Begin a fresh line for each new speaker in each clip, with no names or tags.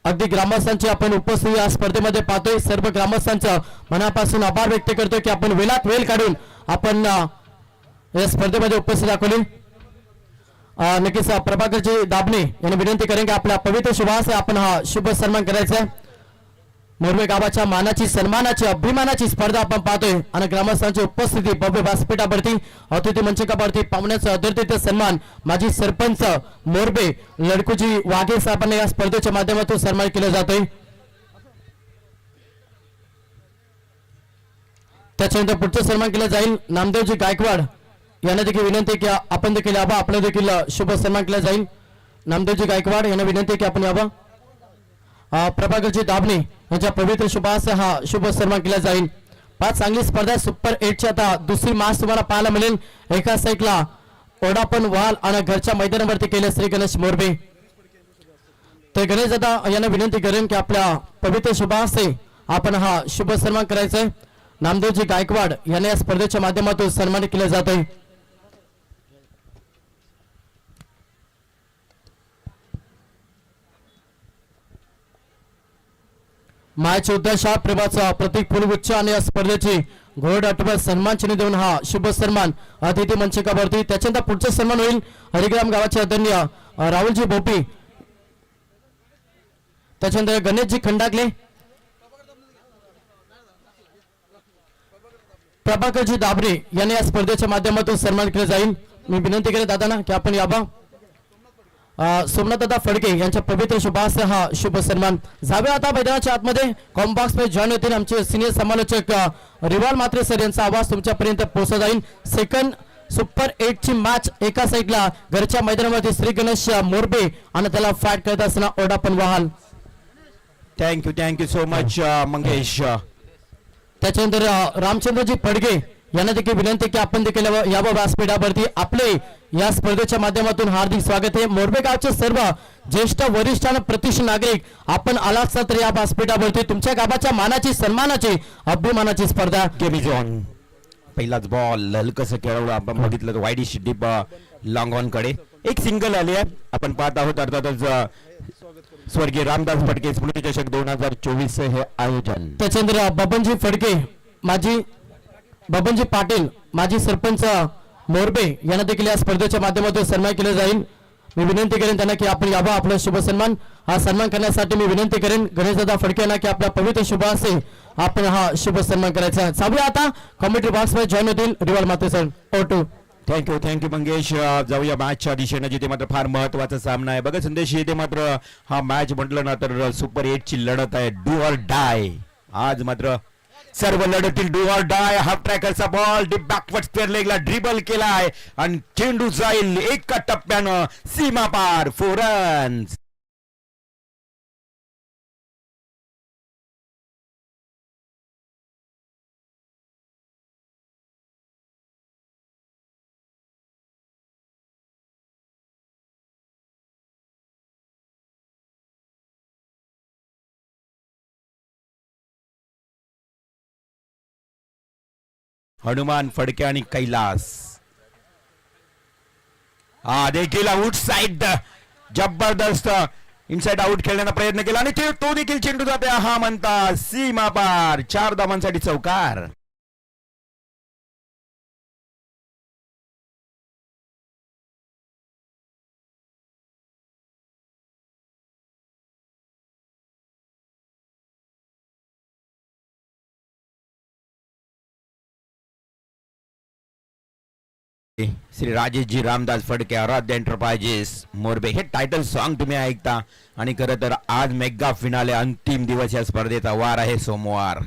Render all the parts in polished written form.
अगदी ग्रामस्थांची आपण उपस्थिती या स्पर्धेमध्ये पाहतोय. सर्व ग्रामस्थांचं मनापासून आभार व्यक्त करतोय की आपण वेळात वेळ काढून आपण या स्पर्धेमध्ये उपस्थिती दाखवली. नक्कीच प्रभाकरजी दाबणे यांनी विनंती करेन की आपल्या पवित्र शुभास आपण हा शुभ सन्मान करायचा आहे. मोरबे गावाच्या मानाची सन्मानाची अभिमानाची स्पर्धा आपण पाहतोय आणि ग्रामस्थांची उपस्थिती भव्य व्यासपीठावरती अतिथी मंचकावरती पाहुण्याचा आदरातिथ्य सन्मान माजी सरपंच मोरबे लडकूजी वाघे साहेबांना या स्पर्धेच्या माध्यमातून सन्मान केला जातोय. त्याच्यानंतर पुढचा सन्मान केला जाईल नामदेवजी गायकवाड यांना देखील विनंती की आपण देखील यावं. आपलं देखील शुभ सन्मान केला जाईल. नामदेवजी गायकवाड यांना विनंती की आपण यावं. प्रभाकरजी दाबणे यांच्या पवित्र शुभास हा शुभ सन्मान केला जाईल. 5 चांगली स्पर्धा सुपर 8ची आता दुसरी मास तुम्हाला पाहायला मिळेल. एका साईडला ओढापण वाल आणि घरच्या मैदानावरती केले श्री गणेश मोरबे. तर गणेश दादा यांना विनंती करेन की आपल्या पवित्र शुभासे आपण हा शुभ सन्मान करायचा आहे. नामदेवजी गायकवाड यांना या स्पर्धेच्या माध्यमातून सन्मानित केले जात आहे. मायाचे उद्देश हा प्रेमाचा प्रतीक फुलगुच्छ आणि या स्पर्धेची घोड आठवत सन्मान चिन्ह देऊन हा शुभ सन्मान अतिथी मंचकावरती. त्याच्यानंतर पुढचा सन्मान होईल हरिग्राम गावाचे आदरणीय राहुलजी भोपी. त्याच्यानंतर गणेशजी खंडागले, प्रभाकरजी दाबरे यांनी या स्पर्धेच्या माध्यमातून सन्मान केले जाईल. मी विनंती करेन दादांना की आपण यावं. सोमनाथदादा फडके यांच्या पवित्र शुभास हा शुभ सन्मान. जावे आता मैदानाच्या आतमध्ये कॉम्बॉक्स मध्ये जॉईन होतील आमचे सिनियर समालोचक रिवाल मात्रे सर यांचा आवाज तुमच्यापर्यंत पोहोचला जाईल. सेकंड सुपर 8ची मॅच एका साईडला घरच्या मैदानामध्ये श्री गणेश मोरबे आणि त्याला फाईट करत असताना ओढापण वाहाल.
Thank you so much Mangesh.
त्याच्यानंतर रामचंद्रजी फडके यांना देखील विनंती की आपण देखील यावं व्यासपीठावरती. आपले या स्पर्धेच्या माध्यमातून हार्दिक स्वागत आहे. मोरबे गावचे सर्व ज्येष्ठ वरिष्ठ आणि प्रतिष्ठित नागरिक आपण आलात तर या व्यासपीठावरती तुमच्या गावाच्या मानाची सन्मानाची अभिमानाची स्पर्धा.
गेमी झोन पहिलाच बॉल हलकसं खेळवलं आपण बघितलं वाईडिश डीप लॉंग ऑन कडे एक सिंगल आली आहे. आपण पाहत आहोत अर्थातच स्वर्गीय रामदास फडके स्मृती चषक 2024 हे आयोजन.
त्याच्यानंतर बबनजी फडके माजी बबनजी पाटील माजी सरपंच मोरबे यांना देखील या स्पर्धेच्या माध्यमातून सन्मान केले जाईल. मी विनंती करेन त्यांना की आपण यावं. आपला शुभ सन्मान हा सन्मान करण्यासाठी मी विनंती करेन गणेशदादा फडके यांना की आपल्या पवित्र शुभ असे आपण हा शुभ सन्मान करायचा. चालूया आता कॉमेंट्री बॉक्स मध्ये जॉईन होतील रिवाल माते सर. ओटू
थँक्यू मंगेश. जाऊया मॅचच्या दिशेने जिथे मात्र फार महत्वाचा सामना आहे बघा संदेश. इथे मात्र हा मॅच म्हटलं ना तर सुपर 8ची लढत आहे. Do or die. आज मात्र सर्व लढतील डू ऑर डाय. हाफ ट्रॅकरचा बॉल डीप बॅकवर्ड स्क्वेअर लेगला ड्रिबल केलाय आणि चेंडू जाईल एका टप्प्यानं सीमा पार 4 रन्स. हनुमान फडके आणि कैलास हा देखील आउट साइड जबरदस्त इनसाइड आउट खेळण्याचा प्रयत्न केला आणि तो देखील चेंडू जाते हा म्हणता सीमा पार. 4 धावांसाठी चौकार. श्री राजेशजी रामदास फडके आराध्य एंटरप्राइजेस मोरबे हे टायटल सॉन्ग तुम्ही ऐकता. आणि खरं तर आज मेगा फिनाले अंतिम दिवस या स्पर्धेचा वार आहे सोमवार.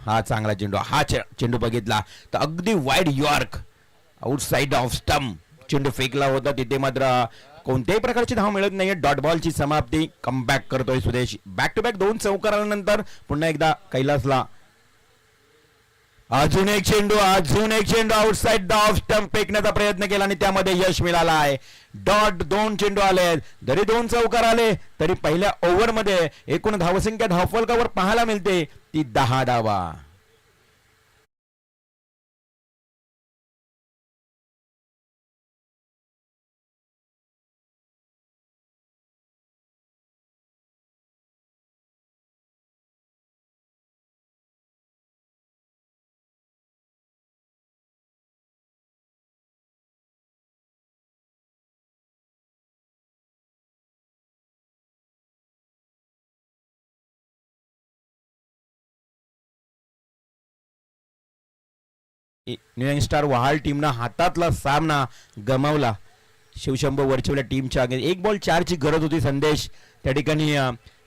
हा चांगला चेंडू हा चेंडू बघितला तर अगदी wide York outside off stump चेंडू फेकला होता. तिथे मात्र कोणत्याही प्रकारची धाव मिळत नाहीये. डॉट बॉलची समाप्ती. कमबॅक करतोय सुदेश. बॅक टू बॅक 2 चौकार आल्यानंतर पुन्हा एकदा कैलासला अजून एक चेंडू आउटसाइड ऑफ स्टंप फेकण्याचा प्रयत्न केला आणि त्यामध्ये यश मिळालं आहे. डॉट 2 चेंडू आले जरी 2 चौकार आले तरी पहिल्या ओव्हरमध्ये एकूण धावसंख्या धावफलकावर पाहायला मिळते ती 10 धावा. न्यू यॉर्क स्टार वहाल टीमनं हातातला सामना गमावला शिवशंभो वरचीवाल्या टीमच्या अगेन्स्ट. 1 बॉल 4ची गरज होती. संदेश त्या ठिकाणी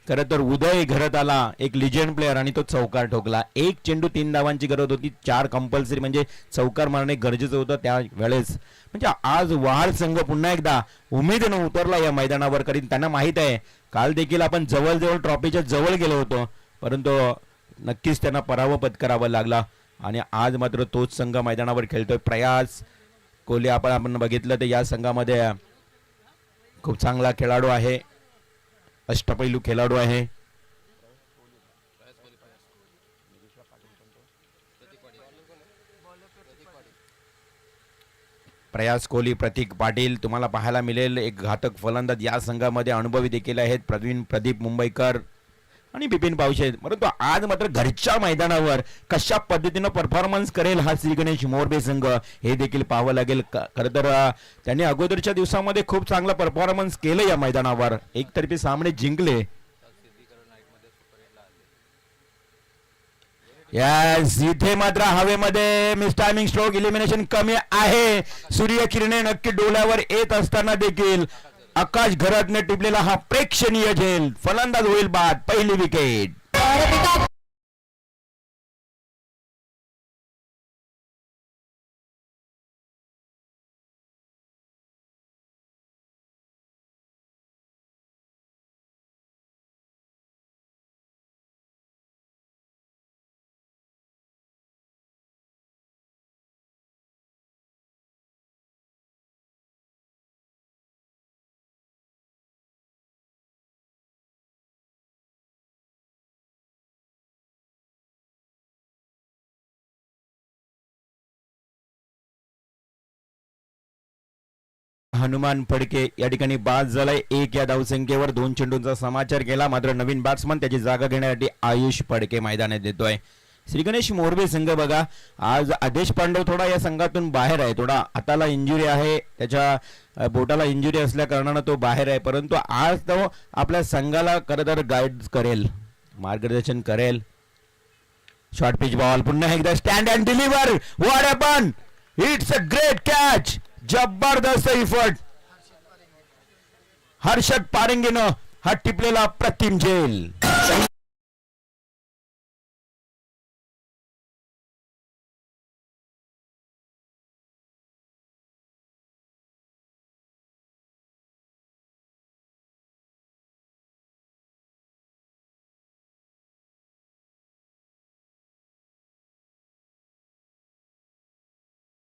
खरं तर उदय घरात आला, एक लिजंड प्लेअर, आणि तो चौकार ठोकला. 1 चेंडू 3 धावांची गरज होती. 4 कंपल्सरी, म्हणजे चौकार मारणे गरजेचं होतं त्या वेळेस. म्हणजे आज वहाल संघ पुन्हा एकदा उमेदीनं उतरला या मैदानावर. कारण त्यांना माहित आहे काल देखील आपण जवळजवळ ट्रॉफीच्या जवळ गेलो होतो, परंतु नक्कीच त्यांना पराभव पत्करावा लागला. आणि आज मात्र तोच संघ मैदानावर खेळतोय. प्रयास कोहली आपण बघितलं तर या संघामध्ये खूप चांगला खेळाडू आहे, अष्टपैलू खेळाडू आहे. प्रयास कोहली, प्रतीक पाटील तुम्हाला पाहायला मिळेल. एक घातक फलंदाज या संघामध्ये अनुभवी देखील आहेत, प्रदीप मुंबईकर आणि बिपिन पावशे. परंतु आज मात्र घरच्या मैदानावर कशा पद्धतीनं परफॉर्मन्स करेल हा श्री गणेश मोरबे संघ हे देखील पाहावं लागेल. खरं तर त्यांनी अगोदरच्या दिवसामध्ये खूप चांगला परफॉर्मन्स केलं या मैदानावर, एकतर्फी सामने जिंकले. यस, इथे मात्र हवेमध्ये मिसटायमिंग स्ट्रोक इलिमिनेशन कमी आहे. सूर्यकिरणे नक्की डोळ्यावर येत असताना देखील आकाश घरातने टिपलेला हा प्रेक्षणीय झेल. फलंदाज होईल बाद, पहिली विकेट. हनुमान फडके या ठिकाणी बाद झालाय. 1 या धावसंख्येवर 2 चेंडूंचा समाचार केला. मात्र नवीन बॅट्समन त्याची जागा घेण्यासाठी आयुष फडके मैदानात येतोय. श्री गणेश मोरबे संघ बघा, आज आदेश पांडव थोडा या संघातून बाहेर आहे. थोडा हाताला इंजुरी आहे, त्याच्या बोटाला इंजुरी असल्या कारणानं तो बाहेर आहे. परंतु आज तो आपल्या संघाला खरं तर गाईड करेल, मार्गदर्शन करेल. शॉर्ट पिच बॉल, पुन्हा एकदा stand and deliver. What happen, it's a great catch. जबरदस्त इफर्ट हर्षद पारंगेनं हा टिपलेला प्रतिम झेल.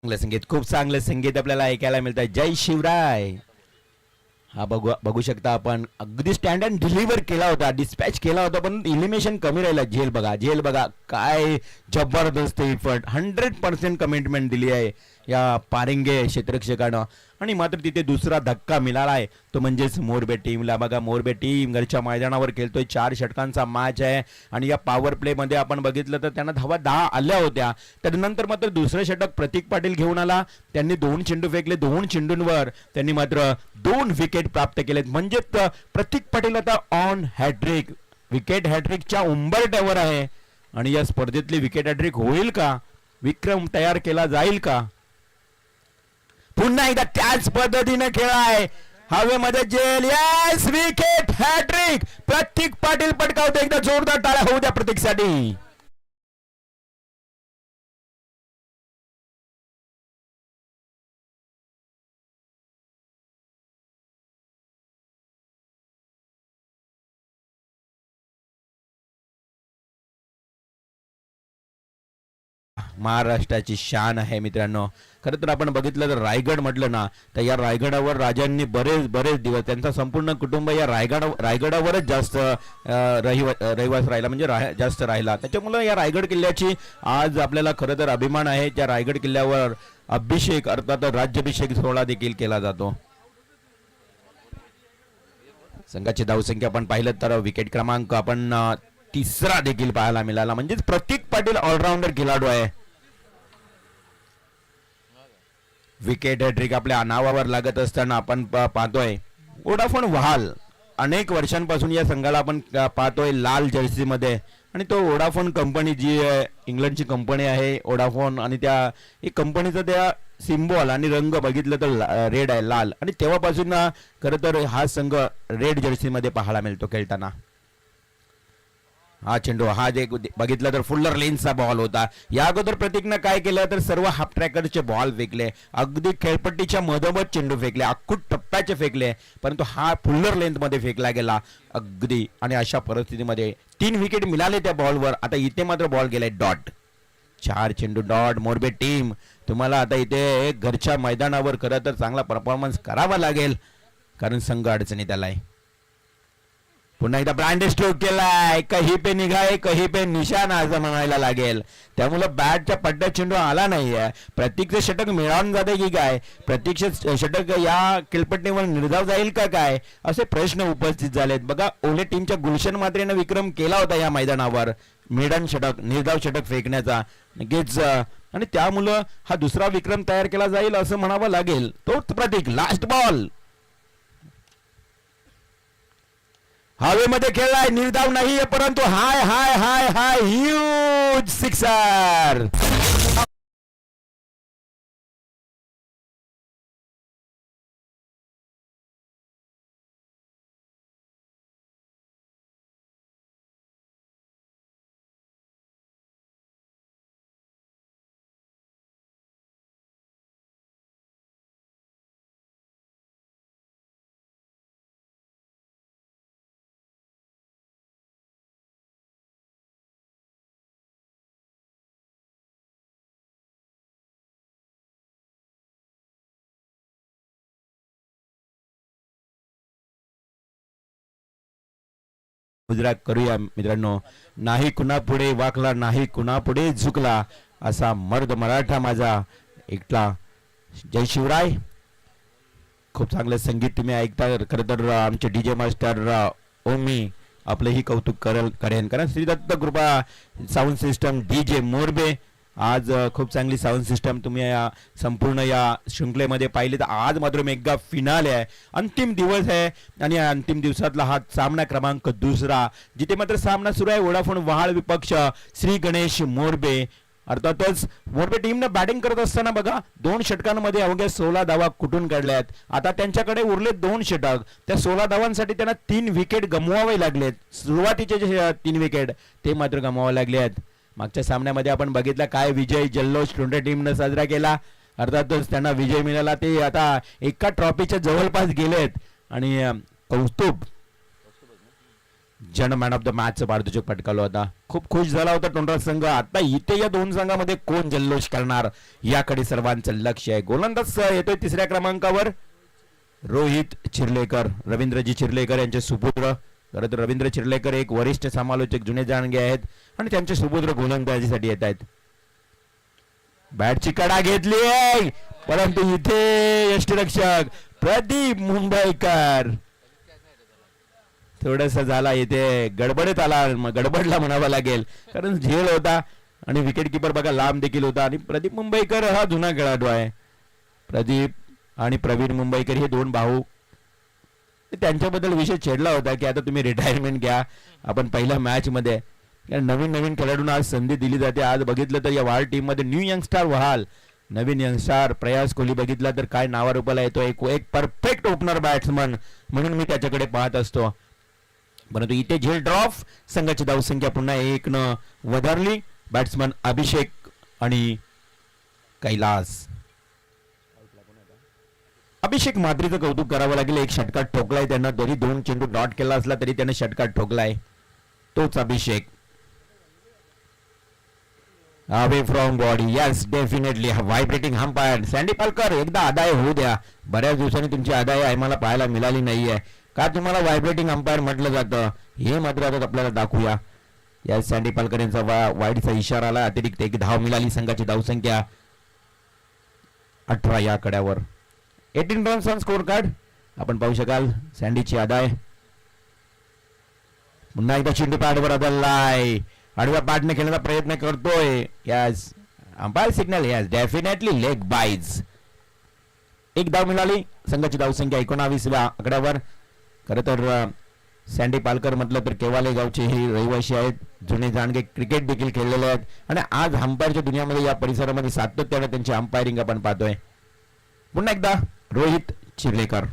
चांगलं संगीत, खूप चांगलं संगीत आपल्याला ऐकायला मिळतं. जय शिवराय. हा बघू शकता आपण, अगदी स्टँड अँड डिलिव्हर केला होता, डिस्पॅच केला होता, पण इलिमिनेशन कमी राहिला. झेल बघा काय जबरदस्त इफर्ट, 100% कमिटमेंट दिली आहे या पारंगे क्षेत्ररक्षकानं. आणि मात्र तिथे दुसरा धक्का मिळाला आहे, तो म्हणजेच मोरबे टीमला. बघा, मोरबे टीम घरच्या मैदानावर खेळतोय. 4 षटकांचा मॅच आहे आणि या पॉवर प्ले मध्ये आपण बघितलं तर त्यांना धावा 10 आल्या होत्या. त्यानंतर मात्र दुसरं षटक प्रतीक पाटील घेऊन आला. त्यांनी 2 चेंडू फेकले. 2 चेंडूंवर त्यांनी मात्र 2 विकेट प्राप्त केलेत. म्हणजे प्रतीक पाटील आता ऑन हॅट्रिक, विकेट हॅट्रिकच्या उंबरठ्यावर आहे. आणि या स्पर्धेतली विकेट हॅट्रिक होईल का, विक्रम तयार केला जाईल का? पुन्हा एकदा त्याच पद्धतीने खेळाय, हवेमध्ये जेल. यस, विकेट हॅट्रिक प्रतीक पाटील पटकावतो. एकदा जोरदार टाळ्या होऊ द्या प्रतीकसाठी. महाराष्ट्राची शान आहे मित्रांनो. खरं तर आपण बघितलं तर रायगड म्हटलं ना, तर या रायगडावर राजांनी बरेच दिवस, त्यांचा संपूर्ण कुटुंब या रायगडावरच जास्त रहिवास राहिला, म्हणजे जास्त राहिला. त्याच्यामुळे या रायगड किल्ल्याची आज आपल्याला खरं तर अभिमान आहे. त्या रायगड किल्ल्यावर अभिषेक अर्थात राज्याभिषेक सोहळा देखील केला जातो. संघाची धावसंख्या आपण पाहिलं तर विकेट क्रमांक आपण 3रा देखील पाहायला मिळाला. म्हणजेच प्रतीक पाटील ऑलराऊंडर खेळाडू आहे. विकेट हॅट्रिक आपल्या नावावर लागत असताना आपण पाहतोय वोडाफोन वहाल. अनेक वर्षांपासून या संघाला आपण पाहतोय लाल जर्सी मध्ये आणि तो वोडाफोन कंपनी जी आहे इंग्लंडची कंपनी आहे वोडाफोन, आणि त्या एक कंपनीचा त्या सिम्बॉल आणि रंग बघितलं तर रेड आहे, लाल, आणि तेव्हापासून खरं तर हा संघ रेड जर्सीमध्ये पाहायला मिळतो खेळताना. हा चेंडू हा जे बघितलं तर फुल्लर लेन्सचा बॉल होता. या अगोदर प्रतीकनं काय केलं तर सर्व हाफ ट्रॅकरचे बॉल फेकले, अगदी खेळपट्टीच्या मधोमध चेंडू फेकले, अख्खूट टप्प्याचे फेकले, परंतु हा फुल्लर लेंथ मध्ये फेकला गेला अगदी. आणि अशा परिस्थितीमध्ये 3 विकेट मिळाले त्या बॉलवर. आता इथे मात्र बॉल गेलाय डॉट. 4 चेंडू डॉट. मोरबे टीम तुम्हाला आता इथे घरच्या मैदानावर खरं तर चांगला परफॉर्मन्स करावा लागेल, कारण संघ अडचणीत आलाय. पुन्हा एकदा ब्रँड स्ट्रोक केलाय, कही पे निघाय कही पे निशाण असं म्हणायला लागेल. त्यामुळे बॅटच्या पट्ट्यात चेंडू आला नाहीये. प्रतीकचं षटक मिळवून जाते की काय, प्रतीकचं षटक या खेळपट्टीवर निर्धाव जाईल का काय, असे प्रश्न उपस्थित झालेत. बघा ओले टीमच्या गुलशन मात्रेनं विक्रम केला होता या मैदानावर मेडन षटक, निर्धाव षटक फेकण्याचा नक्कीच, आणि त्यामुळं हा दुसरा विक्रम तयार केला जाईल असं म्हणावं लागेल. तोच प्रतीक. लास्ट बॉल हवेमध्ये खेळलाय, निर्धाव नाहीये, परंतु हाय हाय हाय हाय ह्यूज सिक्सर. गुजरात करूया मित्रांनो. नाही कुणा पुढे वाकला, नाही कुणा पुढे झुकला, असा मर्द मराठा माझा एकटा. जय शिवराय. खूप चांगलं संगीत तुम्ही ऐकता. खरं तर आमचे डीजे मास्टर ओमी आपलंही कौतुक करेन, कारण श्रीदत्त कृपा साऊंड सिस्टम डीजे मोरबे आज खूप चांगली साऊंड सिस्टम तुम्ही या संपूर्ण या शृंखलेमध्ये पाहिली. तर आज मात्र मेगा फिनाले आहे, अंतिम दिवस आहे, आणि या अंतिम दिवसातला हा सामना क्रमांक 2, जिथे मात्र सामना सुरू आहे वोडाफोन वहाळ विपक्ष श्री गणेश मोरबे. अर्थातच मोरबे टीमनं बॅटिंग करत असताना बघा 2 षटकांमध्ये अवघ्या 16 धावा कुठून काढल्यात. आता त्यांच्याकडे उरले 2 षटक. त्या 16 धावांसाठी त्यांना 3 विकेट गमवावे लागलेत. सुरुवातीचे जे 3 विकेट ते मात्र गमवावे लागले आहेत. मागच्या सामन्यामध्ये आपण बघितला काय विजय जल्लोष टोंडे टीमनं साजरा केला. अर्थातच त्यांना विजय मिळाला, ते आता एका ट्रॉफीच्या जवळपास गेलेत, आणि कौस्तुभ जन मॅन ऑफ द मॅच पारितोषिक पटकावलं होता. खूप खुश झाला होता टोंडा संघ. आता इथे या 2 संघामध्ये कोण जल्लोष करणार याकडे सर्वांचं लक्ष आहे. गोलंदाज येतोय 3ऱ्या क्रमांकावर रोहित चिर्लेकर, रवींद्रजी चिर्लेकर यांचे सुपुत्र. खरं तर रवींद्र चिर्लेकर एक वरिष्ठ समालोचक जुने जाणगे आहेत, आणि त्यांचे सुपुत्र गोलंदाजीसाठी येत आहेत. बॅटची कडा घेतली आहे, परंतु इथे यष्टीरक्षक प्रदीप मुंबईकर थोडस झाला, इथे गडबडीत आला, गडबडला म्हणावं लागेल, कारण झेल होता आणि विकेट किपर बघा लांब देखील होता. आणि प्रदीप मुंबईकर हा जुना खेळाडू आहे. प्रदीप आणि प्रवीण मुंबईकर हे 2 भाऊ, त्यांच्याबद्दल विषय छेडला होता की आता तुम्ही रिटायरमेंट घ्या. आपण पहिल्या मॅच मध्ये नवीन खेळाडूंना आज संधी दिली जाते. आज बघितलं तर या वहाल टीम मध्ये न्यू यंगस्टार वहाल, नवीन यंगस्टार प्रयास कोहली बघितला तर काय नावारूपाला येतो. एक परफेक्ट ओपनर बॅट्समन म्हणून मी त्याच्याकडे पाहत असतो. परंतु इथे झेल ड्रॉप. संघाची धावसंख्या पुन्हा 1 न वधारली. बॅट्समन अभिषेक आणि कैलास. अभिषेक मात्रेचं कौतुक करावं लागेल. एक षटकात ठोकलाय त्यांना, तरी 2 चेंडू डॉट केला असला तरी त्याने षटकात ठोकलाय. तोच Abhishek. Away from body. Yes definitely. Vibrating umpire Sandy Palkar, एकदा अदाय होऊ द्या. बऱ्याच दिवसांनी तुमची अदाय आम्हाला पाहायला मिळाली नाहीये. का तुम्हाला व्हायब्रेटिंग अंपायर म्हटलं जातं हे मात्र आता आपल्याला दाखवूया. या सँडी पालकर यांचा वाईडचा इशारा आला. अतिरिक्त 1 धाव मिळाली. संघाची धावसंख्या 18 या कड्यावर. 18 रन्स ऑन स्कोर कार्ड आपण पाहू शकाल. सँडीची अदाय. पुन्हा एकदा चेंडू पॅडवर बदललाय. आडव्या पॅडने खेळण्याचा प्रयत्न करतोय. Yes umpire signal. Yes definitely leg byes. 1 धाव मिळाली. संघाची धावसंख्या 19व्या आकड्यावर. खरं तर सँडी पालकर म्हटलं तर केवाले गावचे हे रहिवासी आहेत, जुने जाणगे क्रिकेट देखील खेळलेले आहेत आणि आज अंपायरच्या दुनियामध्ये या परिसरामध्ये सातत्याने त्यांची अंपायरिंग आपण पाहतोय. पुन्हा एकदा रोहित चिर्लेकर.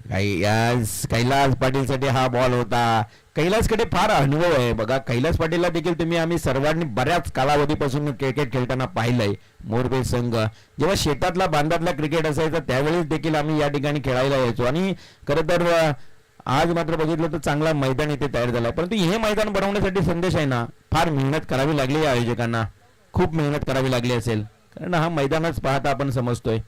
कैलास पाटील साठी हा बॉल होता. कैलासकडे फार अनुभव आहे बघा. कैलास पाटीलला देखील तुम्ही आम्ही सर्वांनी बऱ्याच कालावधीपासून क्रिकेट खेळताना पाहिलंय. मोरबे संघ जेव्हा शेतातला बांधातला क्रिकेट असायचा त्यावेळेस देखील आम्ही या ठिकाणी खेळायला यायचो आणि खरं तर आज मात्र बघितलं तर चांगला मैदान इथे तयार झालाय. परंतु हे मैदान बनवण्यासाठी संदेश आहे ना, फार मेहनत करावी लागली या आयोजकांना. खूप मेहनत करावी लागली असेल, कारण हा मैदानच पाहता आपण समजतोय.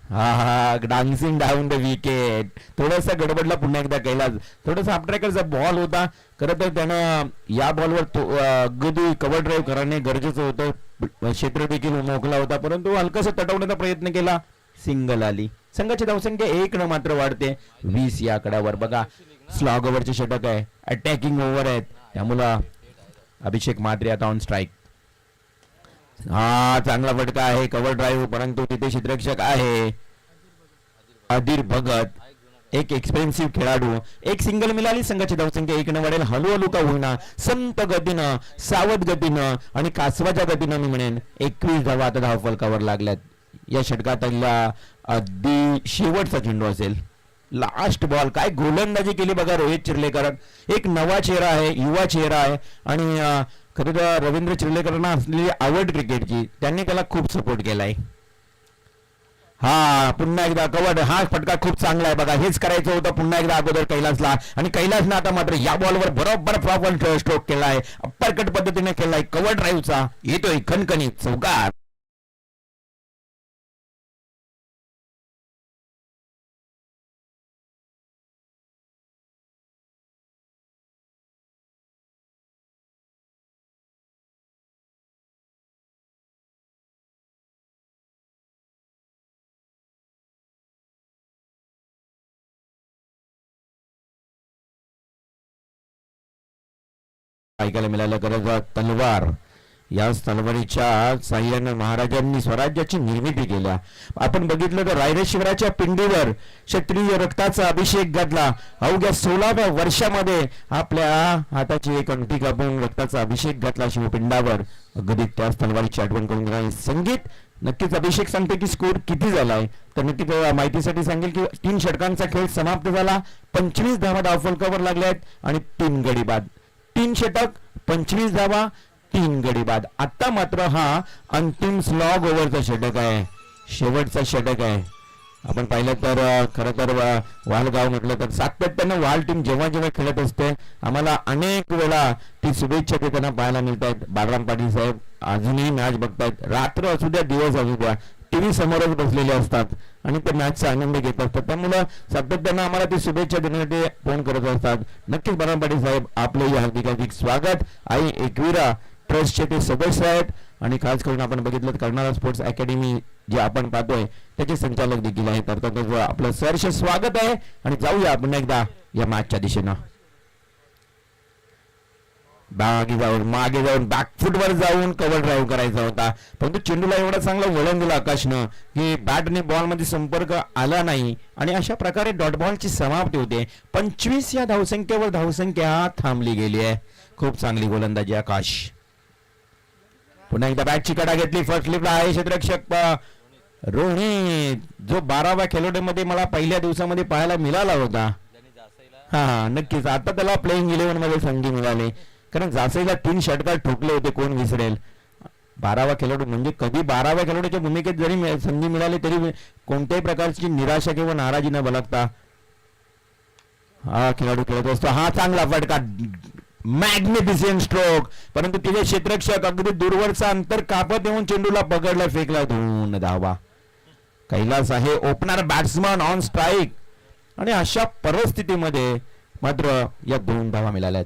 हा डान्सिंग डाऊन द विकेट. थोडासा गडबडला पुन्हा एकदा कैलास. थोडासा अपट्रॅकरचा बॉल होता. खरं तर त्यानं या बॉलवर अगदी कव्हर ड्राईव्ह करणे गरजेचं होतं. क्षेत्र देखील मोकला होता, परंतु हलकासा तटवण्याचा प्रयत्न केला. सिंगल आली. संघाची धावसंख्या 1 न मात्र वाढते 20 या आकड्यावर. बघा स्लॉग ओव्हरचे षटक आहे, अटॅकिंग ओव्हर आहेत, त्यामुळं अभिषेक म्हात्रे आता ऑन स्ट्राईक. हा चांगला फटका आहे, कव्हर ड्राईव्ह, परंतु तिथे क्षेत्ररक्षक आहे अधीर भगत, एक एक्सपेन्सिव्ह खेळाडू. एक सिंगल मिळाली. संघाची धावसंख्या 1 न वाढेल. हळूहळू का होईना, संत गतीनं, सावध गतीनं आणि कासवाच्या गतीनं मी म्हणेन 21 धावा आता धावफलकावर लागल्यात. या षटकातला अगदी शेवटचा चेंडू असेल. Last ball. काय गोलंदाजी केली बघा रोहित चिर्लेकर. एक नवा चेहरा आहे, युवा चेहरा आहे आणि खरं तर रवींद्र चिर्लेकरांना असलेली आवड क्रिकेटची, त्यांनी त्याला खूप सपोर्ट केलाय. हा पुन्हा एकदा कव्हर. हा फटका खूप चांगला आहे बघा. हेच करायचं होतं पुन्हा एकदा अगोदर कैलासला, आणि कैलासने आता मात्र या बॉलवर बरोबर प्रॉपर स्ट्रोक केलाय, अप्परकट पद्धतीने केलाय. कव्हर ड्राईव्हचा येतोय खणखणीत चौकार. ऐकायला मिळालं. गरज तलवार. या तलवारीच्या साह्याने महाराजांनी स्वराज्याची निर्मिती केल्या. आपण बघितलं तर रायरेश्वराच्या पिंडीवर क्षत्रिय रक्ताचा अभिषेक घातला. अवघ्या 16व्या वर्षामध्ये आपल्या हाताची एक अंगठी कापून रक्ताचा अभिषेक घातला शिवपिंडावर. अगदी त्याच तलवारीची आठवण करून देणारे संगीत. नक्कीच अभिषेक सांगते की स्कोर किती झालाय, तर नक्कीच माहितीसाठी सांगेल की 3 षटकांचा खेळ समाप्त झाला. 25 धावा धावफलकावर लागल्या आहेत आणि 3 गडी बाद. 3 षटक, 25 धावा, 3 गडी बाद. आता मात्र हा अंतिम स्लॉग ओव्हरचा षटक आहे, शेवटचा षटक आहे. आपण पाहिलं तर खरं तर वालगाव म्हटलं तर सातत्यानं वाल टीम जेव्हा जेव्हा खेळत असते आम्हाला अनेक वेळा ती शुभेच्छा देताना पाहायला मिळत आहेत. बाळराम पाटील साहेब अजूनही मॅच बघतायत. रात्र असू द्या, दिवस असू द्या, टीव्ही समोरच बसलेले असतात आणि ते मॅचचा आनंद घेत असतात. त्यामुळं सातत्यानं आम्हाला ती शुभेच्छा देण्यासाठी फोन करत असतात. नक्कीच बाळराम पाटील साहेब आपलंही हार्दिक हार्दिक स्वागत. आई एकविरा ट्रस्टचे ते सदस्य आहेत आणि खास करून आपण बघितलं कर्नाळा स्पोर्ट्स अकॅडमी जे आपण पाहतोय त्याचे संचालक देखील आहेत. अर्थातच आपलं सहर्ष स्वागत आहे आणि जाऊया पुन्हा एकदा या मॅचच्या दिशेनं. मागे जाऊन बॅकफुटवर जाऊन कव्हर ड्राईव्ह करायचा होता, परंतु चेंडूला एवढा चांगला वळण दिला आकाशनं की बॅटने बॉल मध्ये संपर्क आला नाही आणि अशा प्रकारे डॉट बॉलची समाप्ती होते. 25 या धावसंख्येवर धावसंख्या थांबली गेली आहे. खूप चांगली गोलंदाजी आकाश. पुन्हा एकदा बॅटची कडा घेतली. फर्स्ट लिफ्ट आहे क्षेत्ररक्षक रोहित, जो 12व्या खेळोडीमध्ये मला पहिल्या दिवसामध्ये पाहायला मिळाला होता. हा नक्कीच आता त्याला प्लेइंग 11 मध्ये संधी मिळाली, कारण जासईला 3 षटकार ठोकले होते. कोण विसरेल. 12वा खेळाडू म्हणजे कधी 12व्या खेळाडूच्या भूमिकेत जरी संधी मिळाली तरी कोणत्याही प्रकारची निराशा किंवा नाराजी न बाळगता हा खेळाडू खेळत असतो. हा चांगला फटका, मॅग्निफिशियंट स्ट्रोक, परंतु तिथे क्षेत्ररक्षक अगदी दूरवरचा अंतर कापत येऊन चेंडूला पकडला, फेकला. 2 धावा. कैलास आहे ओपनर बॅट्समन ऑन स्ट्राईक आणि अशा परिस्थितीमध्ये मात्र या 2 धावा मिळाल्यात.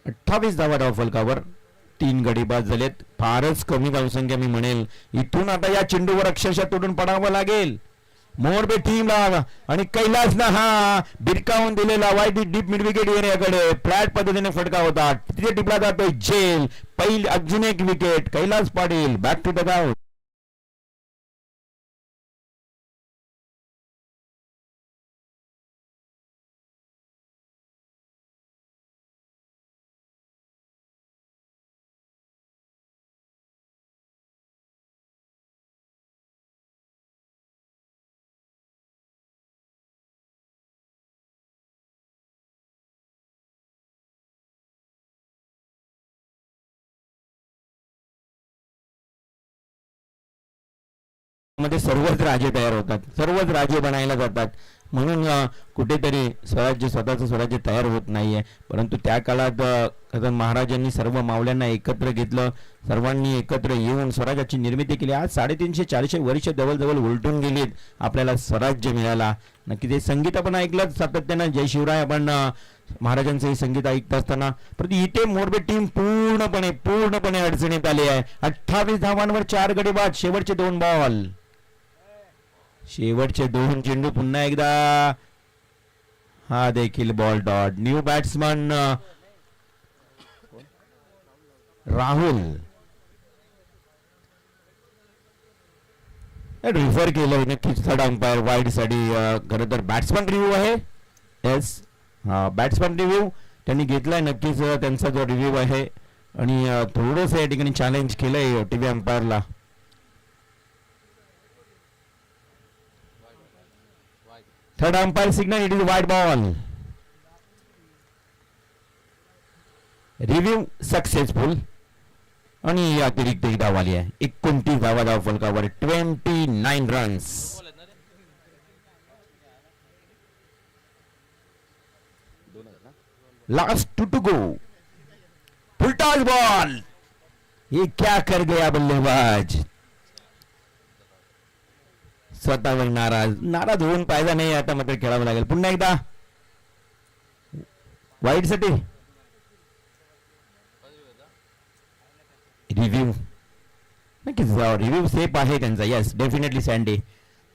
28 धावा धावफलकावर, 3 गडी बाद झालेत. फारच कमी धावसंख्या मी म्हणेल. इथून आता या चेंडूवर अक्षरशः तोडून पडावं लागेल मोरबे टीमला आणि कैलासना हा बिरकावून दिलेला वायदी डीप मिड विकेट येण्याकडे फ्लॅट पद्धतीने फटका होता. तिथे टिपला जातोय जेल. पहिली अजून एक wicket. Kailas Patil back to the ground. मध्ये सर्वच राजे तयार होतात, सर्वच राजे बनायला जातात. म्हणून कुठेतरी स्वतःचं स्वराज्य तयार होत नाहीये. परंतु त्या काळात महाराजांनी सर्व मावल्यांना एकत्र घेतलं, सर्वांनी एकत्र येऊन स्वराज्याची निर्मिती केली. आज 350-400 वर्ष जवळजवळ उलटून गेलीत, आपल्याला स्वराज्य मिळाला. नक्की ते संगीत आपण ऐकलं सातत्यानं, जय शिवराय आपण महाराजांचं हे संगीत ऐकत असताना. परंतु इथे मोरबे टीम पूर्णपणे अडचणीत आली आहे. 28 धावांवर 4 गडी बाद, शेवटचे 2 बॉल, शेवटचे 2 चेंडू. पुन्हा एकदा हा देखील ball dot. New batsman Rahul refer केलं नक्कीच थर्ड अंपायर वाईड साठी. खरं तर बॅट्समन रिव्ह्यू आहे. येस, हा बॅट्समन रिव्ह्यू त्यांनी घेतलाय. नक्कीच त्यांचा जो रिव्ह्यू आहे आणि थोडंसं या ठिकाणी चॅलेंज केलंय टीव्ही अंपायरला. Third umpire signal, it is wide ball. Review successful आणि अतिरिक्त एक धाव आली आहे. 29 धावा धाव फलकावर, 29 runs. Last to go. Full toss ball, ये क्या कर गया बल्लेबाज. स्वतःवर नाराज होऊन फायदा नाही. आता मात्र खेळावं लागेल. पुन्हा एकदा वाईड साठी रिव्ह्यू. नक्कीच रिव्ह्यू सेफ आहे त्यांचा. येस, डेफिनेटली सँडी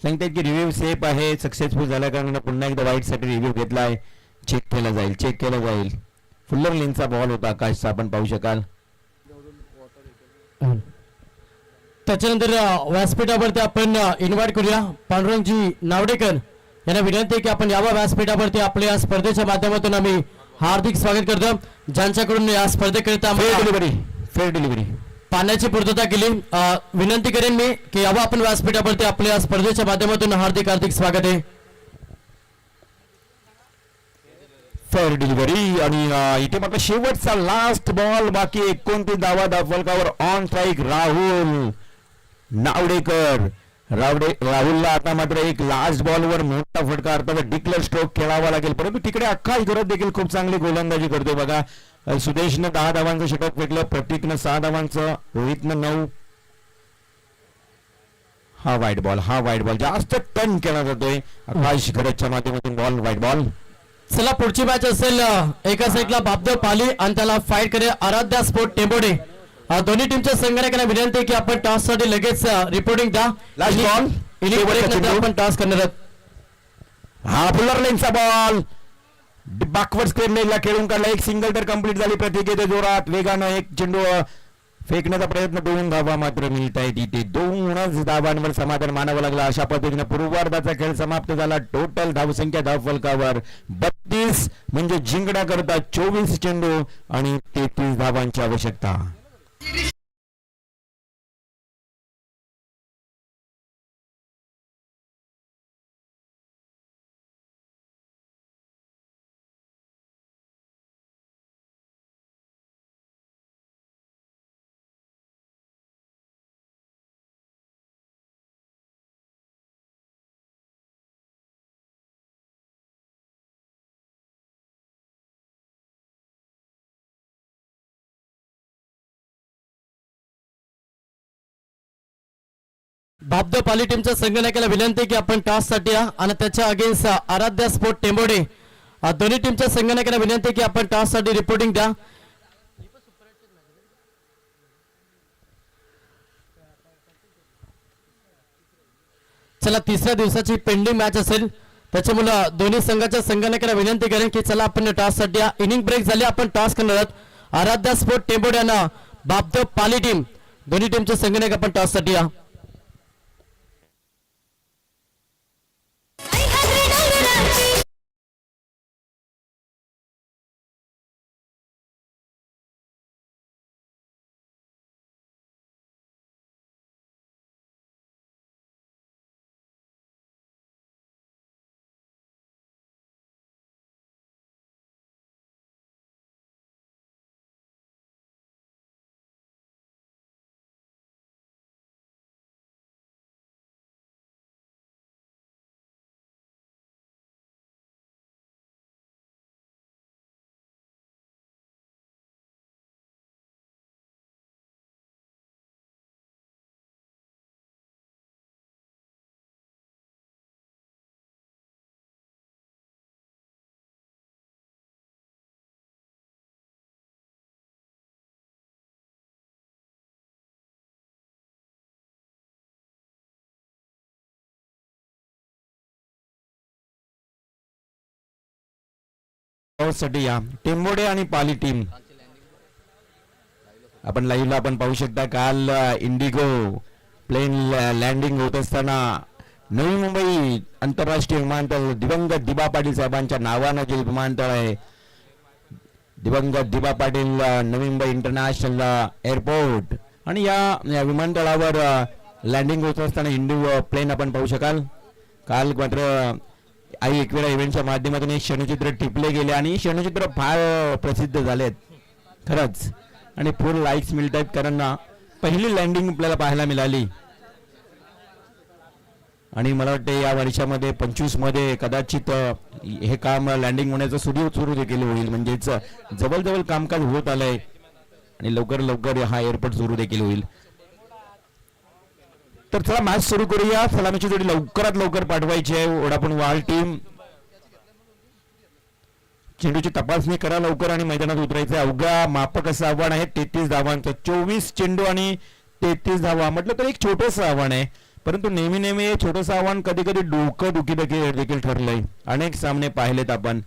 सांगतायत की रिव्ह्यू सेफ आहे. सक्सेसफुल झाल्या कारण पुन्हा एकदा वाईड साठी रिव्ह्यू घेतलाय. चेक केला जाईल. फुल्लर लेनचा बॉल होता आकाशचा, आपण पाहू शकाल.
त्याच्यानंतर व्यासपीठावरती आपण इन्व्हाइट करूया पांडुरंगजी नावडेकर यांना. विनंती की आपण यावं व्यासपीठावरती. आपल्या या स्पर्धेच्या माध्यमातून आम्ही हार्दिक स्वागत करतो. ज्यांच्याकडून या स्पर्धेकरिता
फेअर डिलिव्हरी
पाण्याची पूर्तता केली. विनंती करेन मी की यावं आपण व्यासपीठावरती. आपल्या स्पर्धेच्या माध्यमातून हार्दिक स्वागत आहे.
फेअर डिलिव्हरी आणि इथे मात्र शेवटचा लास्ट बॉल बाकी. 29 धावा धाव फलकावर. On strike Rahul Navdekar. राहुलला आता मात्र एक लास्ट बॉलवर मोठा फटका अर्थात डिक्लेअर स्ट्रोक खेळावा लागेल. परंतु तिकडे आकाश घरत देखील खूप चांगली गोलंदाजी करतोय बघा. सुदेशनं 10 धावांचं षटक फेकलं, प्रतीकनं 6 धावांचं, रोहितनं 9. हा वाईट बॉल जास्त टर्न केला जातोय. आकाश घरतच्या माध्यमातून बॉल वाईट बॉल.
चला पुढची मॅच असेल एका साईडला बापदेव पाली आणि त्याला फाईट करे आराध्या स्पोर्ट टेंबोडे. दोन्ही टीमच्या संघटकांना विनंती की आपण टॉस साठी लगेच रिपोर्टिंग द्या.
लास्ट बॉल
आपण टॉस करणार आहोत.
हा फुल्लर लेनचा बॉल बॅकवर्ड स्क्वेअर लेनला खेळून काढला. एक सिंगल तर कंप्लीट झाली. प्रत्येक येते जोरात वेगानं एक चेंडू फेकण्याचा प्रयत्न. 2 धावा मात्र मिळत आहेत. इथे 2च धावांवर समाधान मानावं लागलं. अशा पद्धतीने पूर्वार्धाचा खेळ समाप्त झाला. टोटल धावसंख्या धाव फलकावर 32 म्हणजे जिंकण्या करता 24 चेंडू आणि 33 धावांची आवश्यकता.
बापदेव पाली टीमच्या संघटकाला विनंती की आपण टॉस साठी या आणि त्याच्या अगेन्स्ट आराध्या स्पोर्ट टेंबोडे. दोन्ही टीमच्या संघटकांना विनंती की आपण टॉस साठी रिपोर्टिंग द्या. चला तिसऱ्या दिवसाची पेंडिंग मॅच असेल त्याच्यामुळे दोन्ही संघाच्या संघटकांना विनंती करेन की चला आपण टॉस साठी या. इनिंग ब्रेक झाली, आपण टॉस करणार आहोत. आराध्या स्पोर्ट टेंबोडे आणि बापदेव पाली टीम दोन्ही टीमचे संघटक आपण टॉस साठी या.
टॉस साठी या टेंबोडे आणि पाली टीम. आपण लाईव्हला आपण पाहू शकता काल इंडिगो प्लेन लँडिंग होत असताना नवी मुंबई आंतरराष्ट्रीय विमानतळ दिवंगत दिबा पाटील साहेबांच्या नावानं जे विमानतळ आहे, दिवंगत दिबा पाटील नवी मुंबई इंटरनॅशनल एअरपोर्ट, आणि या विमानतळावर लँडिंग होत असताना इंडिगो प्लेन आपण पाहू शकाल. काल मात्र आई एकवेळा इव्हेंटच्या माध्यमातून एक क्षणचित्र टिपले गेले आणि क्षणचित्र फार प्रसिद्ध झालेत खरंच, आणि फुल लाईक्स मिळत आहेत कारण पहिली लँडिंग आपल्याला पाहायला मिळाली. आणि मला वाटते या वर्षामध्ये 25 मध्ये कदाचित हे काम लँडिंग होण्याचं सुरू देखील होईल, म्हणजेच जवळजवळ कामकाज होत आलंय आणि लवकर लवकर हा एअरपोर्ट सुरू देखील होईल. तर चला मॅच सुरू करूया. सलामीची जोडी लवकरात लवकर पाठवायची आहे. वोडाफोन वाल टीम चेंडूची तपासणी करा लवकर आणि मैदानात उतरायचं. अवघा मापक असं आव्हान आहे 33 धावांचं. 24 चेंडू आणि 33 धावा म्हटलं तर एक छोटंसं आव्हान आहे, परंतु नेहमी हे छोटंसं आव्हान कधी कधी डोकं दुखी देखील ठरलंय. अनेक सामने पाहिलेत आपण,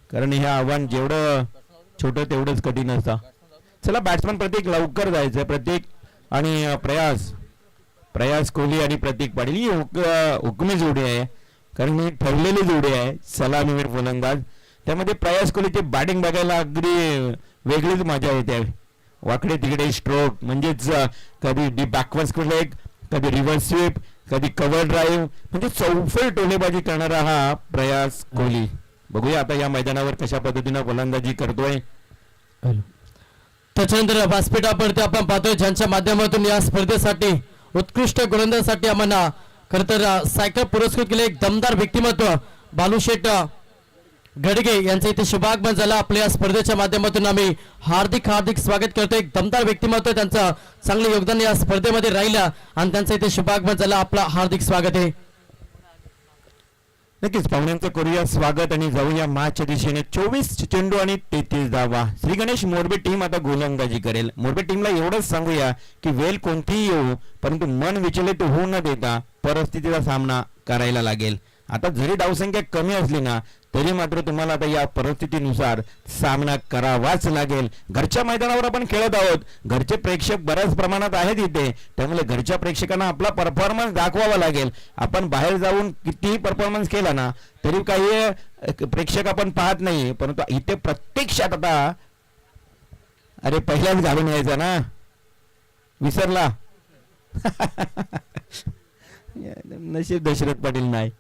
कारण हे आव्हान जेवढं छोटं तेवढंच कठीण असतं. चला बॅट्समन प्रतीक लवकर जायचंय. प्रतीक आणि प्रयास कोहली आणि प्रतीक पाटील ही हुकमी जोडी आहे, कारण ही ठरलेली जोडी आहे सलामीवीर फलंदाज. त्यामध्ये प्रयास कोहलीची बॅटिंग बघायला अगदी वेगळीच मजा येते. वाकडे तिकडे स्ट्रोक, म्हणजेच कधी डीप बॅकवर्ड लेग, कधी रिव्हर्स स्वीप, कधी कव्हर ड्राईव्ह, म्हणजे चौफेर टोलेबाजी करणारा हा प्रयास कोहली. बघूया आता या मैदानावर कशा पद्धतीनं फलंदाजी करतोय.
त्याच्यानंतर व्यासपीठावरती आपण पाहतोय ज्यांच्या माध्यमातून या स्पर्धेसाठी उत्कृष्ट गोलंदाजासाठी आम्हाला खरं तर सायकल पुरस्कृत केले एक दमदार व्यक्तिमत्व बालूशेठ गडगे यांचं इथे शुभागमन झालं. आपल्या या स्पर्धेच्या माध्यमातून आम्ही हार्दिक स्वागत करतो. एक दमदार व्यक्तिमत्व, त्यांचं चांगलं योगदान या स्पर्धेमध्ये राहिलं आणि त्यांचं इथे शुभागमन झालं. आपलं हार्दिक स्वागत आहे.
नक्कीच पाहुण्यांचं करूया स्वागत आणि जाऊया मॅचच्या दिशेने. 24 चेंडू आणि 33 धावा. श्री गणेश मोरबे टीम आता गोलंदाजी करेल. मोरबे टीमला एवढंच सांगूया की वेल कोणतीही येऊ, परंतु मन विचलित होऊ न देता परिस्थितीचा सामना करायला लागेल. आता जरी धावसंख्या कमी असली ना तरी मात्र तुम्हाला आता या परिस्थितीनुसार सामना करावाच लागेल. घरच्या मैदानावर आपण खेळत आहोत, घरचे प्रेक्षक बऱ्याच प्रमाणात आहेत इथे, त्यामुळे घरच्या प्रेक्षकांना आपला परफॉर्मन्स दाखवावा लागेल. आपण बाहेर जाऊन कितीही परफॉर्मन्स केला ना तरी काही प्रेक्षक आपण पाहत नाही, परंतु इथे प्रत्यक्षात आता अरे पहिल्याच घालून यायचा ना, विसरला. नशीब दशरथ पाटील नाही.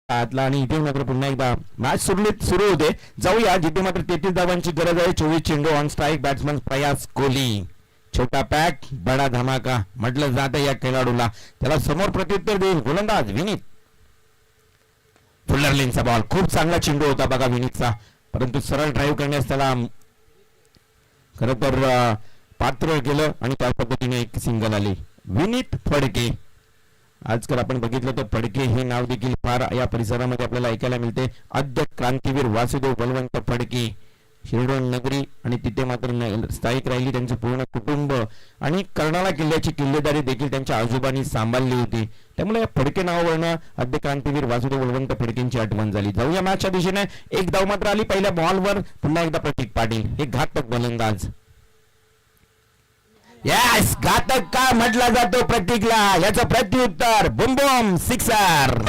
आतला आणि इथे मात्र पुन्हा एकदा मॅच सुरू होते. जाऊया जिथे मात्र 33 धावांची गरज आहे. 24 चेंडू ऑन स्ट्राईक. बॅट्समन प्रयास कोहली. छोटा पॅक बडा धमाका म्हटलं जातं या खेळाडूला. त्याला समोर प्रत्युत्तर देईल गोलंदाज विनीत. फुल्लरलिनचा बॉल खूप चांगला चेंडू होता बघा विनीतचा, परंतु सरळ ड्राईव्ह करण्यास त्याला खरं तर पात्र केलं आणि त्या पद्धतीने एक सिंगल आली. विनीत फडके. आजकाल आपण बघितलं तर फडके हे नाव देखील फार या परिसरामध्ये आपल्याला ऐकायला मिळते. आद्य क्रांतीवीर वासुदेव बलवंत फडके शिरडोन नगरी आणि तिथे मात्र स्थायिक राहिली त्यांचे पूर्ण कुटुंब आणि कर्नाळा किल्ल्याची किल्लेदारी देखील त्यांच्या आजोबांनी सांभाळली होती. त्यामुळे या फडके नावावरनं आद्य क्रांतीवीर वासुदेव बळवंत फडकेंची आठवण झाली. जाऊया मॅचच्या दिशेने. एक धाव मात्र आली पहिल्या बॉलवर. पुन्हा एकदा प्रतीक पाटील हे घातक गोलंदाज. यस, घातक का म्हटला जातो प्रतीकला, याचं प्रत्युत्तर बुम बुम सिक्सर.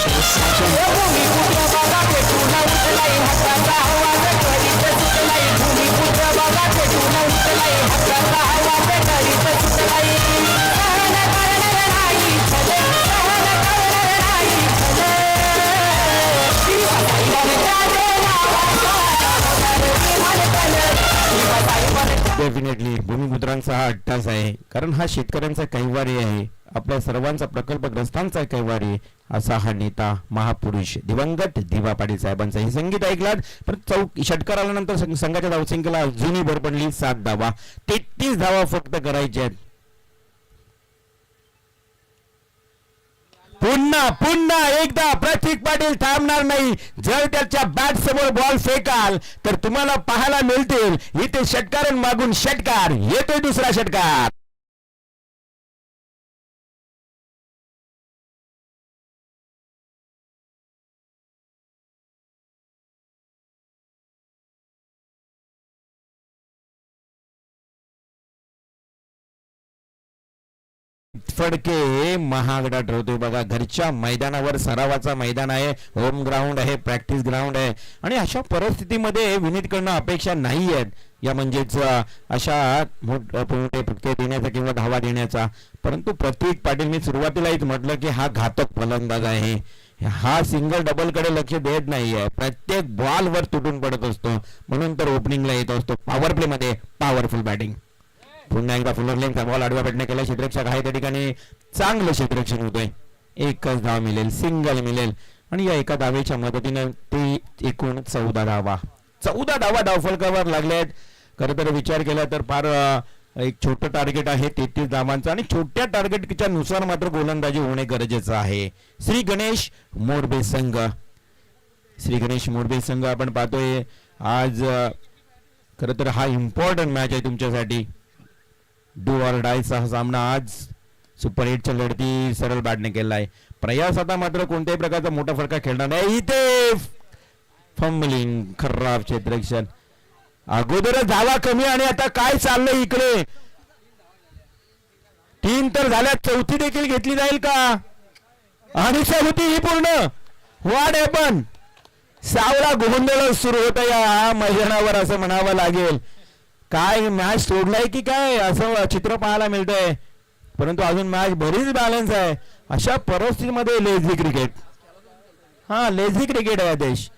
डेफिनेटली भूमिपुत्रांचा हा अट्टास आहे, कारण हा शेतकऱ्यांचा कैवारी आहे, आपल्या सर्वांचा प्रकल्पग्रस्तांचा कैवारी आहे. असा हा नेता महापुरुष दिवंगत दिवा पाटील साहेबांचा. हे संगीत ऐकलात पण षटकार आल्यानंतर संघाच्या धावसंख्येला अजूनही भर पडली. 7 धावा, 33 धावा फक्त करायच्या आहेत. पुन्हा एकदा प्रतीक पाटील थांबणार नाही. जर त्याच्या बॅट समोर बॉल फेकाल तर तुम्हाला पाहायला मिळतील इथे षटकार मागून षटकार. येतोय दुसरा षटकार. फडके महागडा ठरवतोय बघा. घरच्या मैदानावर सरावाचा मैदान आहे, होम ग्राउंड आहे, प्रॅक्टिस ग्राउंड आहे आणि अशा परिस्थितीमध्ये विनीतकडनं अपेक्षा नाही आहेत या म्हणजेच अशा मोठे फटके देण्याचा किंवा धावा देण्याचा. परंतु प्रतीक पाटील मी सुरुवातीलाच म्हटलं की हा घातक फलंदाज आहे. हा सिंगल डबल कडे लक्ष देत नाहीये, प्रत्येक बॉल वर तुटून पडत असतो, म्हणून तर ओपनिंगला येत असतो. पॉवर प्ले मध्ये पॉवरफुल बॅटिंग. पुन्हा एकदा फुलर लेनचा बॉल आडवा पेटणे केला. क्षेत्ररक्षक आहे त्या ठिकाणी चांगलं क्षेत्ररक्षण होतोय. एकच धाव मिळेल, सिंगल मिळेल आणि या एका धावेच्या मदतीने ते एकूण 14 धावा 14 धावा धावफलकावर लागल्यात. खरं तर विचार केला तर फार एक छोटं टार्गेट आहे 33 धावांचं आणि छोट्या टार्गेटच्या नुसार मात्र गोलंदाजी होणे गरजेचं आहे. श्री गणेश मोरबे संघ, श्री गणेश मोरबे संघ आपण पाहतोय आज. खरं तर हा इम्पॉर्टंट मॅच आहे तुमच्यासाठी. डू ऑर डायचा हा सामना आज सुपर 8च्या लढती सरळ बॅटने केला आहे. प्रयास आता मात्र कोणत्याही प्रकारचा मोठा फरका खेळणार नाही. इथे फंबलिंग, खराब क्षेत्ररक्षण. अगोदरच धावा कमी आणि आता काय चाललंय इकडे. 3 तर झाल्या, चौथी देखील घेतली जाईल का आणि चौथी ही पूर्ण. वाट आहे पण सावळा गोंधळ सुरू होता या मैदानावर असं म्हणावं लागेल. काय मॅच सोडलाय की काय असं चित्र पाहायला मिळतंय. परंतु अजून मॅच बरीच बॅलन्स आहे. अशा परिस्थितीमध्ये लेझी क्रिकेट, हा लेझी क्रिकेट आहे देश.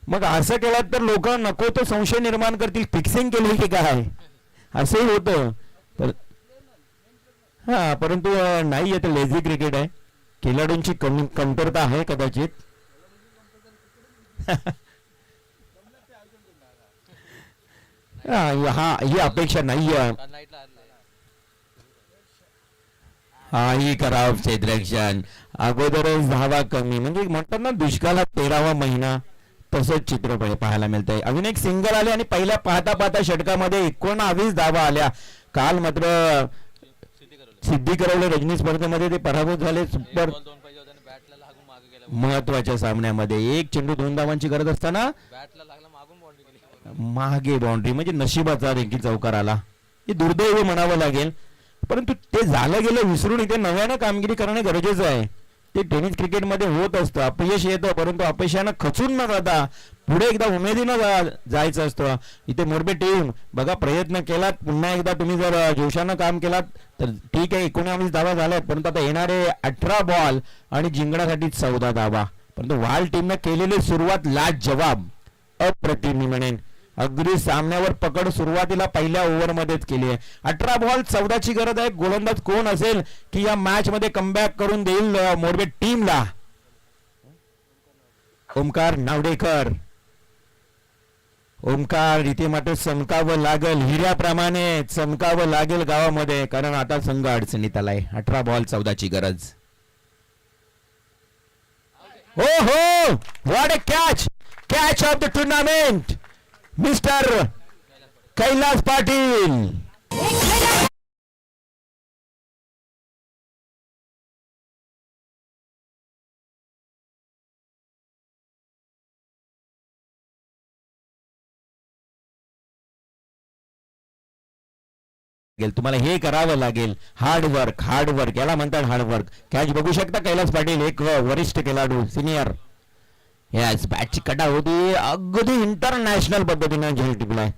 मग असं केलं तर लोक नको तो संशय निर्माण करतील, फिक्सिंग केली की काय असंही होतं. हा परंतु नाही आहे, लेझी क्रिकेट आहे. खेळाडूंची कमतरता आहे कदाचित. हा ही अपेक्षा नाही आहे. हा ही खराब क्षेत्ररक्षण. अगोदरच धावा कमी म्हणजे म्हणतात ना दुष्काळात 13वा महिना, तसंच चित्र पाहायला मिळतंय. अजून एक सिंगल आले आणि पहिल्या पाहता षटकामध्ये 19 धावा आल्या. काल मात्र सिद्धी करवले रजनी स्पर्धेमध्ये ते पराभूत झाले. सुपर महत्वाच्या सामन्यामध्ये एक चेंडू 2 धावांची गरज असताना मागे बाउंड्री म्हणजे नशिबाचा देखील चौकार आला. हे दुर्दैव म्हणावं लागेल. परंतु ते झालं गेलं विसरून इथे नव्यानं कामगिरी करणे गरजेचं आहे. ते टेनिस क्रिकेटमध्ये होत असतं, अपयश येतं परंतु अपयशानं खचून न जाता पुढे एकदा उमेदीनं जायचं असतं. इथे मोरबे टीम बघा प्रयत्न केलात, पुन्हा एकदा तुम्ही जर जोशानं काम केलात तर ठीक आहे. 19 धावा झाल्यात परंतु आता येणारे 18 बॉल आणि जिंकण्यासाठी 14 धावा. परंतु वाल टीमनं केलेली सुरुवात लाजवाब, अप्रतिम मी म्हणेन. अगदी सामन्यावर पकड सुरुवातीला पहिल्या ओव्हरमध्येच केली आहे. 18 बॉल 14ची गरज आहे. गोलंदाज कोण असेल की या मॅच मध्ये कमबॅक करून देईल मोरबे टीमला. ओमकार नावडेकर. ओमकार इथे मात्र चमकावं लागेल, हिऱ्याप्रमाणे चमकावं लागेल गावामध्ये, कारण आता संघ अडचणीत आलाय. 18 बॉल 14ची गरज. हो हो what a catch. Catch of the tournament mister Kailas Patil. तुम्हाला हे करावं लागेल. हार्डवर्क याला म्हणतात हार्डवर्क. कॅच बघू शकता कैलास पाटील एक वरिष्ठ खेळाडू सिनियर. यस बॅटची कटा होती अगदी इंटरनॅशनल पद्धतीनं झेल टिपलाय.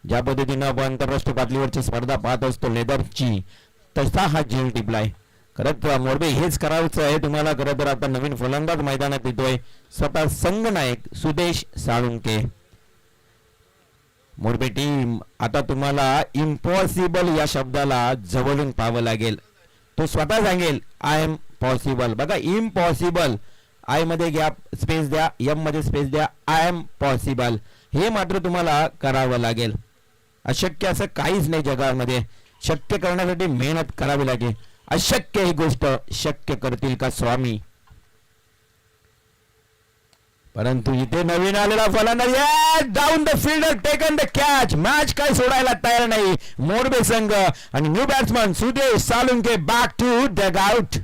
ज्या पद्धतीनं आपण आंतरराष्ट्रीय पातळीवरची स्पर्धा पाहत असतो लेदरची तसा हा झेल टिपलाय. खरंच मोरबे हेच करायचं आहे तुम्हाला. खरं तर आता नवीन फलंदाज मैदानात येतोय स्वतः संघनायक सुदेश साळुंके. मोरबे टीम आता तुम्हाला इम्पॉसिबल या शब्दाला जवळून पाहावं लागेल. तो स्वतः सांगेल आय एम पॉसिबल. बघा इम्पॉसिबल आय मध्ये गॅप स्पेस द्या, एम मध्ये स्पेस द्या, आय एम पॉसिबल हे मात्र तुम्हाला करावं लागेल. अशक्य असं काहीच नाही जगामध्ये. शक्य करण्यासाठी मेहनत करावी लागेल. अशक्य ही गोष्ट शक्य करतील का स्वामी. परंतु इथे नवीन आलेला फलंदाज down the fielder taken the catch. Match काय सोडायला तयार नाही मोरबे संघ आणि new batsman Sudesh Salunke back to dugout.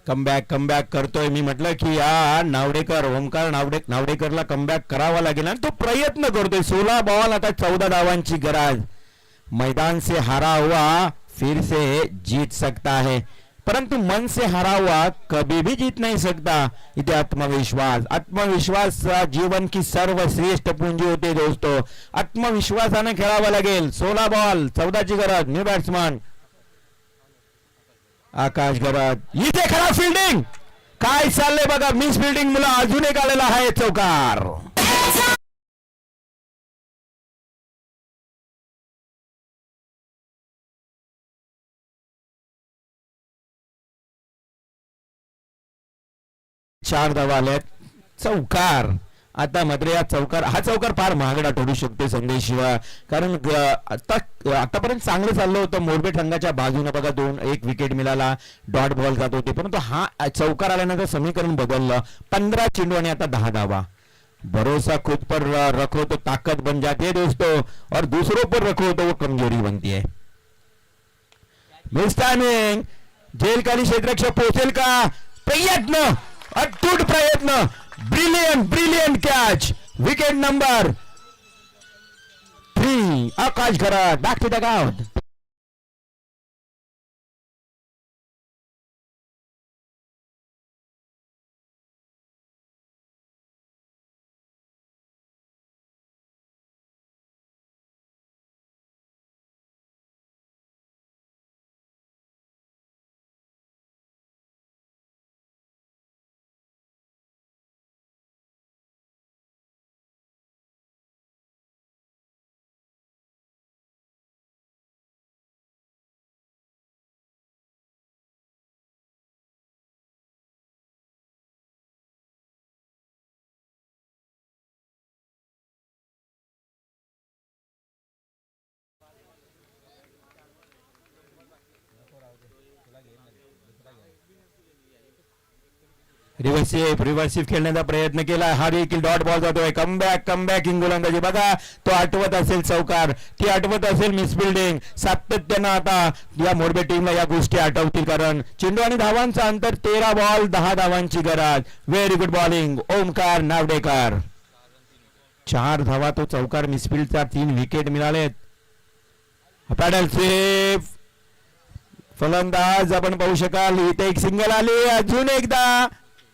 Comeback करतोय. मी म्हटलं की या नावडेकर ओमकार नावडेकरला कमबॅक करावा लागेल आणि तो प्रयत्न करतोय. 16 बॉल आता 14 धावांची गरज. मैदान से हारा हुआ फिर से जीत सकता है परंतु मन से हारा हुआ कभी भी जीत नहीं सकता. इथे आत्मविश्वास जीवन की सर्वश्रेष्ठ पूंजी होते दोस्तों. आत्मविश्वासाने खेळावं लागेल. 16 बॉल 14 ची गरज. न्यू बॅट्समन आकाश गरज. इथे खरा फिल्डिंग काय चाललंय बघा. मिस फिल्डिंग मुला अजून एक आलेला आहे चौकार. चार धावा आल्यात. चौकार. आता मात्र या हा चौकार फार महागडा ठरू शकतो संदेश शिवा. कारण आतापर्यंत चांगलं चाललं होतं मोरबे संघाच्या बाजूने. बघा एक विकेट मिळाला, डॉट बॉल जात होते, परंतु हा चौकार आल्यानंतर समीकरण बदललं. 15 चेंडू आणि आता 10 धावा. भरोसा खुद पर रखो तो ताकत बन जाती है दोस्तों और दूसरों पर रखो तो वो कमजोरी बनती है. Miss timing. जेलखाली क्षेत्ररक्षक पोहोचेल का. प्रयत्न अटूट प्रयत्न. Brilliant catch. विकेट नंबर 3 आकाश गरज बॅक टू द आउट. रिव्हर्सिव्ह खेळण्याचा प्रयत्न केला. हा देखील डॉट बॉल जातोय. कमबॅक गोलंदाजी. बघा तो आठवत असेल चौकार, ती आठवत असेल मिस फिल्डिंग. सातत्यानं आता या मोरबे टीमला या गोष्टी आठवतील कारण चेंडू आणि धावांचं अंतर 13 बॉल 10 धावांची गरज. Very good bowling Omkar Navdekar. 4 धावा तो चौकार मिसफिल्डचा. 3 विकेट मिळालेत. Paddle safe. फलंदाज आपण पाहू शकाल इथे एक सिंगल आली. अजून एकदा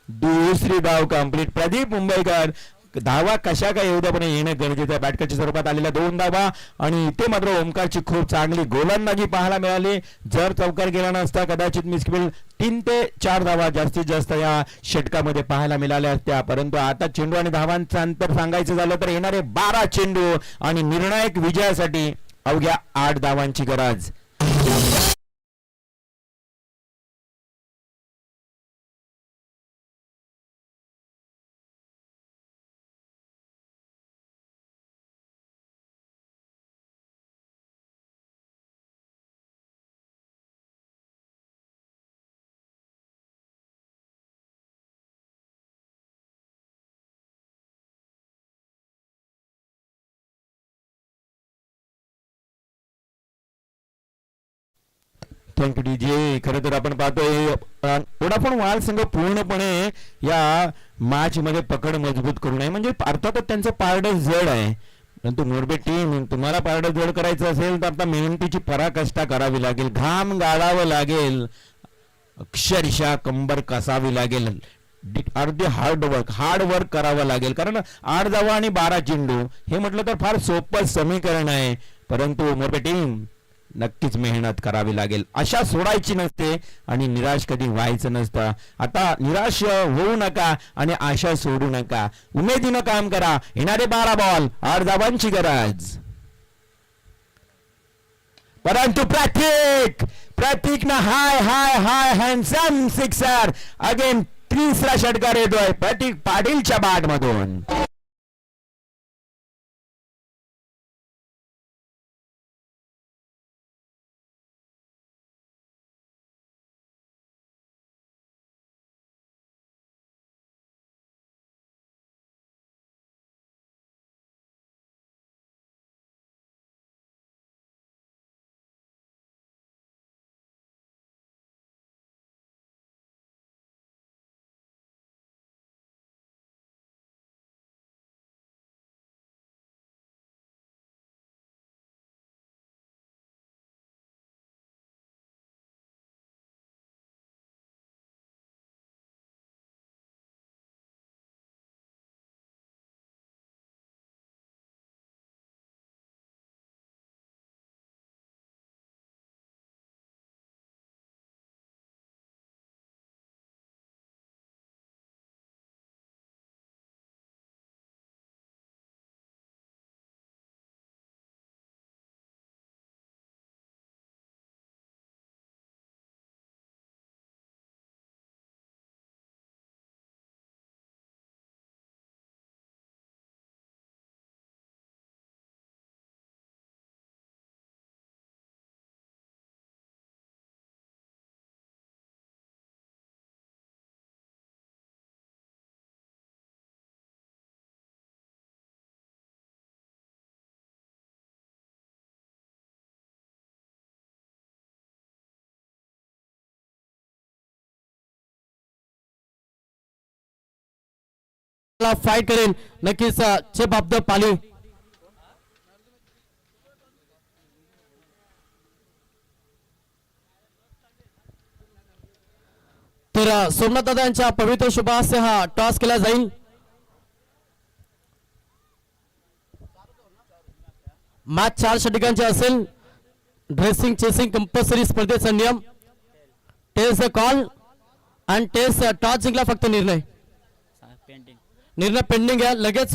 दुसरी धाव कंप्लीट. प्रदीप मुंबईकर धावा कशा काय येऊ द्या पण येणं गरजेचं आहे. बॅटकरच्या स्वरूपात आलेल्या 2 धावा आणि इथे मात्र ओमकारची खूप चांगली गोलंदाजी पाहायला मिळाली. जर चौकार गेला नसता कदाचित मिसफील्ड 3 ते 4 धावा जास्तीत जास्त या षटकामध्ये पाहायला मिळाल्या असत्या. परंतु आता चेंडू आणि धावांचं अंतर सांगायचं झालं तर येणारे 12 चेंडू आणि निर्णायक विजयासाठी अवघ्या 8 धावांची गरज. Thank you DJ. खरं तर आपण पाहतोय वोडाफोन वाल संघ पूर्णपणे या मॅच मध्ये पकड मजबूत करू नये म्हणजे अर्थातच त्यांचं पारडं जड आहे. परंतु मोरबे टीम तुम्हाला पारडं जड करायचं असेल तर आता मेहनतीची पराकाष्ठा करावी लागेल. घाम गाळावं लागेल. अक्षरशः कंबर कसावी लागेल. अर्धे हार्ड वर्क करावं लागेल. कारण 8 धावा आणि 12 चेंडू हे म्हटलं तर फार सोपं समीकरण आहे. परंतु मोरबे टीम नक्कीच मेहनत करावी लागेल. आशा सोडायची नसते आणि निराश कधी व्हायचं नसतं. आता निराश होऊ नका आणि आशा सोडू नका. उमेदीनं काम करा. येणारे 12 बॉल 8 धावांची गरज. परंतु प्रतीक ना हाय हाय हाय हँडसम सिक्सर. अगेन 3रा षटकार येतोय प्रतीक पाटीलच्या बॅट मधून.
फाईट करेल नक्कीच चेप ऑफ द पाली. तर सोमनाथ दादा यांच्या पवित्र शुभास्ते हा टॉस केला जाईल. मॅच 4 षटकांची असेल. ड्रेसिंग चेसिंग कंपल्सरी स्पर्धेचा नियम. टेस्ट कॉल आणि टेस्ट टॉस जिंकला फक्त निर्णय पेंडिंग आहे लगेच